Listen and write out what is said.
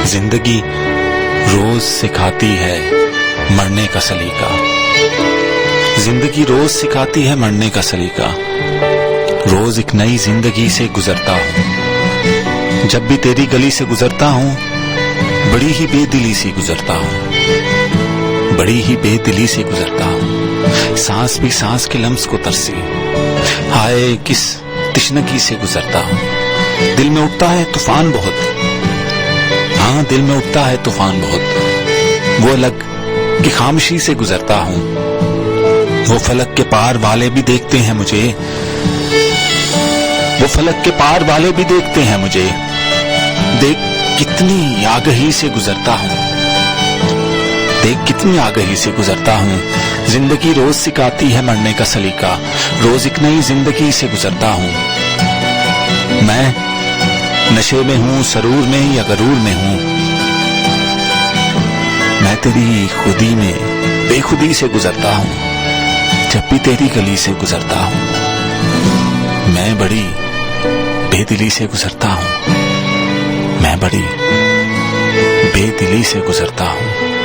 जिंदगी रोज सिखाती है मरने का सलीका। जिंदगी रोज सिखाती है मरने का सलीका। रोज एक नई जिंदगी से गुजरता हूँ। जब भी तेरी गली से गुजरता हूँ, बड़ी ही बेदिली से गुजरता हूँ। बड़ी ही बेदिली से गुजरता हूँ। सांस भी सांस के लम्स को तरसी, हाय किस तिश्नगी से गुजरता हूँ। दिल में उठता है तूफान बहुत, हाँ दिल में उठता है तूफान बहुत। वो अलग की खामोशी से गुजरता हूँ। वो फलक के पार वाले भी देखते हैं मुझे, वो फलक के पार वाले भी देखते हैं मुझे। देख कितनी आगही से गुजरता हूँ, देख कितनी आगही से गुजरता हूँ। जिंदगी रोज सिखाती है मरने का सलीका। रोज एक नई जिंदगी से गुजरता हूँ। मैं नशे में हूँ, सरूर में या गरूर में हूँ। मैं तेरी खुदी में बेखुदी से गुजरता हूँ। जब भी तेरी गली से गुजरता हूँ, मैं बड़ी बेदिली से गुजरता हूँ। मैं बड़ी बेदिली से गुजरता हूँ।